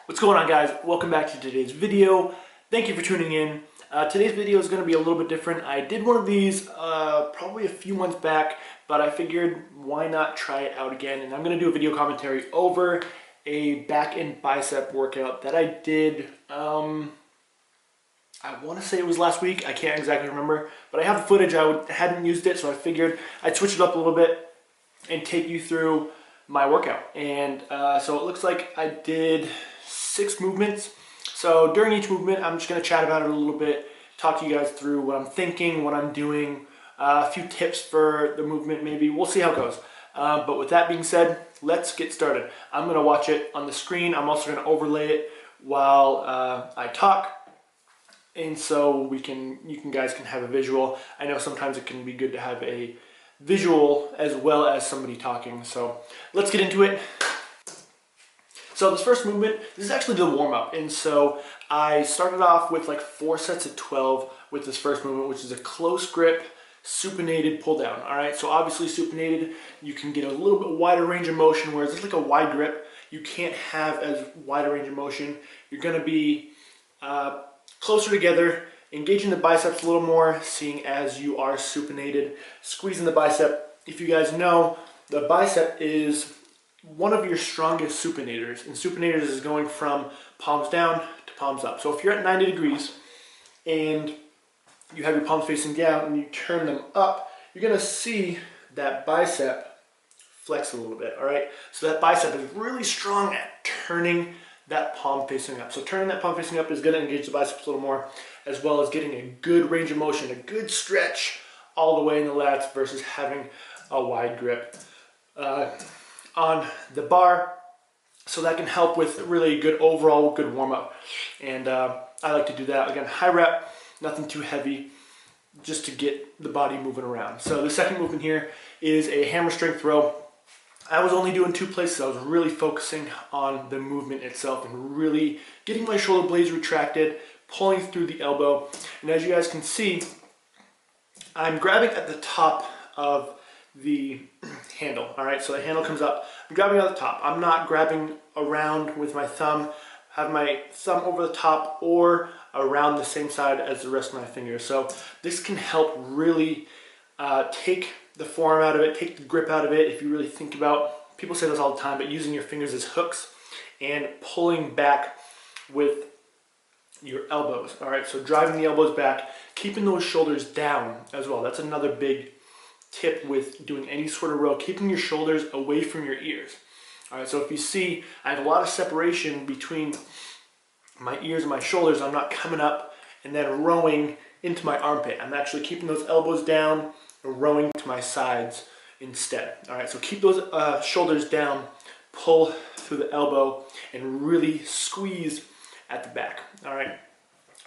What's going on, guys? Welcome back to today's video. Thank you for tuning in. Today's video is going to be a little bit different. I did one of these probably a few months back, but I figured why not try it out again, and I'm going to do a video commentary over a back and bicep workout that I did, I want to say it was last week. I can't exactly remember, but I have the footage. I hadn't used it, so I figured I'd switch it up a little bit and take you through my workout. And so it looks like I did 6 movements. So during each movement, I'm just going to chat about it a little bit, talk to you guys through what I'm thinking, what I'm doing, a few tips for the movement maybe. We'll see how it goes. But with that being said, let's get started. I'm going to watch it on the screen. I'm also going to overlay it while I talk. And so you guys can have a visual. I know sometimes it can be good to have a visual as well as somebody talking. So let's get into it. So this first movement, this is actually the warm-up. And so I started off with like 4 sets of 12 with this first movement, which is a close grip, supinated pull down. All right, so obviously supinated, you can get a little bit wider range of motion, whereas it's like a wide grip, you can't have as wide a range of motion. You're gonna be closer together, engaging the biceps a little more, seeing as you are supinated, squeezing the bicep. If you guys know, the bicep is one of your strongest supinators, and supinators is going from palms down to palms up. So if you're at 90 degrees and you have your palms facing down and you turn them up, you're gonna see that bicep flex a little bit, all right? So that bicep is really strong at turning that palm facing up. So turning that palm facing up is gonna engage the biceps a little more, as well as getting a good range of motion, a good stretch all the way in the lats versus having a wide grip on the bar. So that can help with really good overall good warm-up. And I like to do that. Again, high rep, nothing too heavy, just to get the body moving around. So the second movement here is a hammer strength throw. I was only doing 2 places. I was really focusing on the movement itself and really getting my shoulder blades retracted, pulling through the elbow. And as you guys can see, I'm grabbing at the top of the handle. All right, so the handle comes up. I'm grabbing at the top. I'm not grabbing around with my thumb. I have my thumb over the top or around the same side as the rest of my fingers. So this can help really take the form out of it, take the grip out of it. If you really think about, people say this all the time, but using your fingers as hooks and pulling back with your elbows. All right, so driving the elbows back, keeping those shoulders down as well. That's another big tip with doing any sort of row, keeping your shoulders away from your ears. All right, so if you see, I have a lot of separation between my ears and my shoulders. I'm not coming up and then rowing into my armpit. I'm actually keeping those elbows down and rowing to my sides instead. All right, so keep those shoulders down, pull through the elbow, and really squeeze at the back. All right,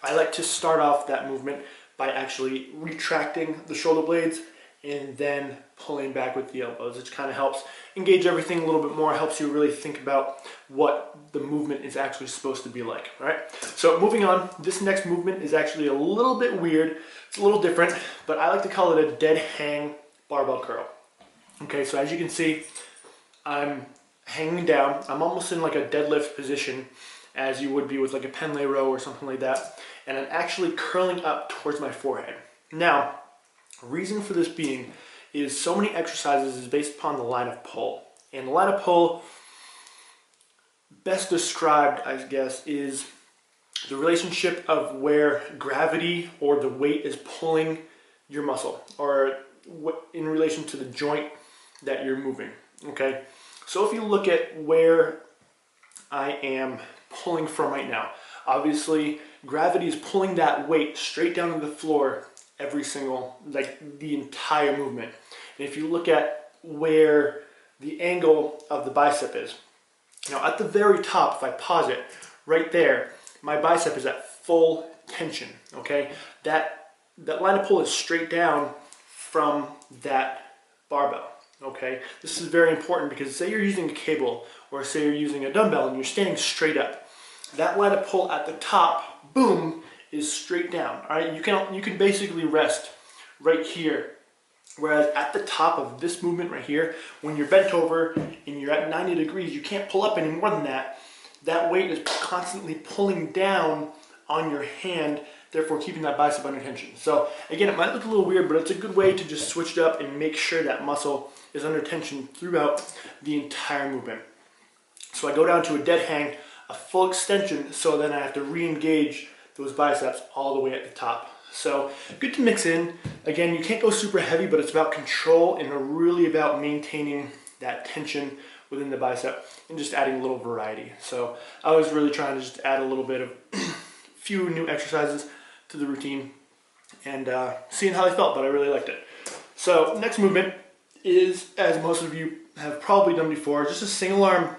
I like to start off that movement by actually retracting the shoulder blades and then pulling back with the elbows. It kind of helps engage everything a little bit more, helps you really think about what the movement is actually supposed to be like, all right? So moving on, this next movement is actually a little bit weird. It's a little different, but I like to call it a dead hang barbell curl. Okay, so as you can see, I'm hanging down. I'm almost in like a deadlift position as you would be with like a pen lay row or something like that. And I'm actually curling up towards my forehead. Now, reason for this being is so many exercises is based upon the line of pull. And the line of pull, best described, I guess, is the relationship of where gravity or the weight is pulling your muscle, or in relation to the joint that you're moving, okay? So if you look at where I am pulling from right now, obviously gravity is pulling that weight straight down to the floor every single, like the entire movement. And if you look at where the angle of the bicep is, now at the very top, if I pause it, right there, my bicep is at full tension, okay? That line of pull is straight down from that barbell, okay? This is very important because say you're using a cable or say you're using a dumbbell and you're standing straight up, that line of pull at the top, boom, is straight down, all right? You can basically rest right here. Whereas at the top of this movement right here, when you're bent over and you're at 90 degrees, you can't pull up any more than that. that weight is constantly pulling down on your hand, therefore keeping that bicep under tension. So again, it might look a little weird, but it's a good way to just switch it up and make sure that muscle is under tension throughout the entire movement. So I go down to a dead hang, a full extension, so then I have to re-engage those biceps all the way at the top. So good to mix in. Again, you can't go super heavy, but it's about control and really about maintaining that tension within the bicep and just adding a little variety. So I was really trying to just add a little bit of few new exercises to the routine and seeing how they felt, but I really liked it. So next movement is, as most of you have probably done before, just a single arm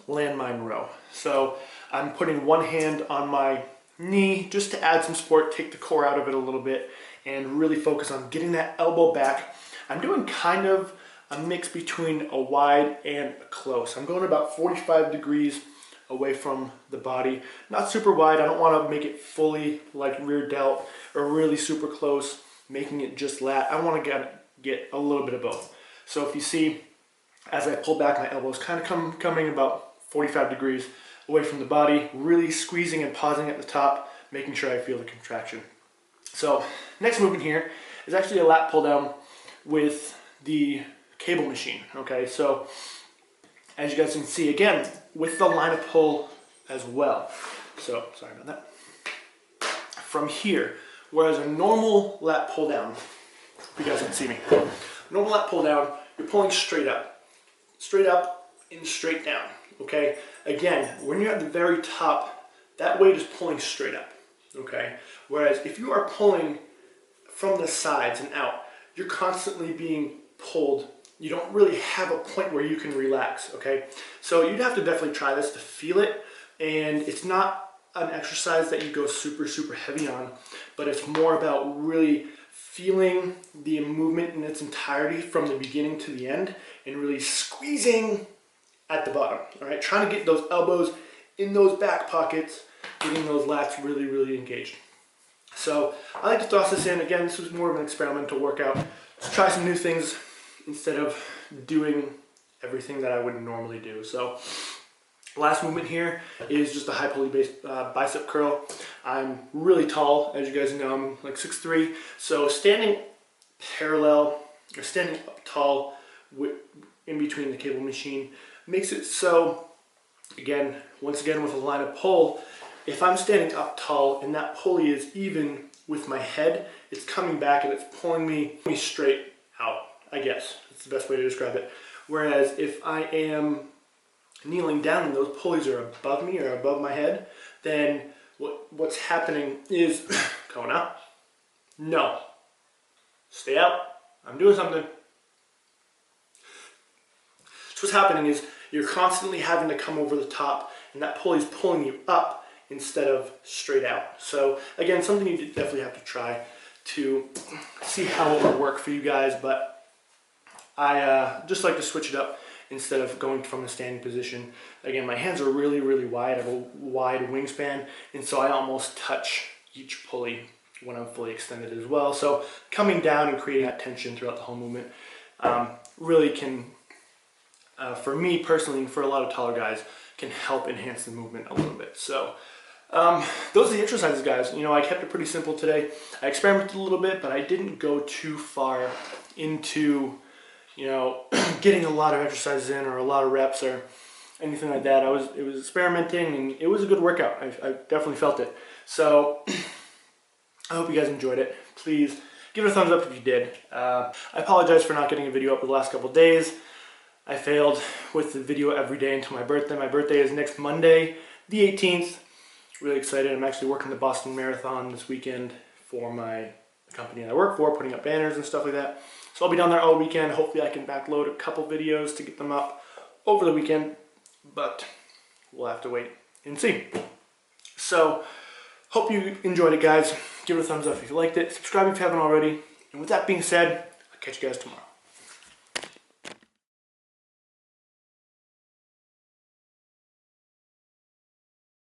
landmine row. So I'm putting one hand on my knee just to add some support, take the core out of it a little bit, and really focus on getting that elbow back. I'm doing kind of a mix between a wide and a close. I'm going about 45 degrees away from the body. Not super wide. I don't want to make it fully like rear delt or really super close, making it just lat. I want to get a little bit of both. So if you see, as I pull back, my elbows kind of coming about 45 degrees away from the body, really squeezing and pausing at the top, making sure I feel the contraction. So next movement here is actually a lat pull down with the cable machine. Okay, so as you guys can see, again, with the line of pull as well. So, sorry about that. From here, whereas a normal lat pull down, if you guys can see me, normal lat pull down, you're pulling straight up and straight down. Okay, again, when you're at the very top, that weight is pulling straight up. Okay, whereas if you are pulling from the sides and out, you're constantly being pulled. You don't really have a point where you can relax, okay? So you'd have to definitely try this to feel it, and it's not an exercise that you go super, super heavy on, but it's more about really feeling the movement in its entirety from the beginning to the end and really squeezing at the bottom, all right? Trying to get those elbows in those back pockets, getting those lats really, really engaged. So I like to toss this in. Again, this was more of an experimental workout. Let's try some new things instead of doing everything that I would normally do. So last movement here is just a high pulley based bicep curl. I'm really tall, as you guys know. I'm like 6'3", so standing parallel or standing up tall in between the cable machine makes it so, again, once again with a line of pull, if I'm standing up tall and that pulley is even with my head, it's coming back and it's pulling me straight out, I guess. That's the best way to describe it. Whereas if I am kneeling down and those pulleys are above me or above my head, then what's happening is going up. No. Stay out. I'm doing something. So what's happening is you're constantly having to come over the top and that pulley's pulling you up instead of straight out. So again, something you definitely have to try to see how it will work for you guys, but I just like to switch it up instead of going from a standing position. Again, my hands are really, really wide. I have a wide wingspan, and so I almost touch each pulley when I'm fully extended as well. So coming down and creating that tension throughout the whole movement really can, for me personally, and for a lot of taller guys, can help enhance the movement a little bit. So those are the exercises, guys. You know, I kept it pretty simple today. I experimented a little bit, but I didn't go too far into, you know, getting a lot of exercises in or a lot of reps or anything like that. It was experimenting, and it was a good workout. I definitely felt it. So I hope you guys enjoyed it. Please give it a thumbs up if you did. I apologize for not getting a video up the last couple days. I failed with the video every day until my birthday. My birthday is next Monday, the 18th. Really excited. I'm actually working the Boston Marathon this weekend for my company that I work for, putting up banners and stuff like that. So I'll be down there all weekend. Hopefully I can backload a couple videos to get them up over the weekend, but we'll have to wait and see. So hope you enjoyed it, guys. Give it a thumbs up if you liked it. Subscribe if you haven't already. And with that being said, I'll catch you guys tomorrow.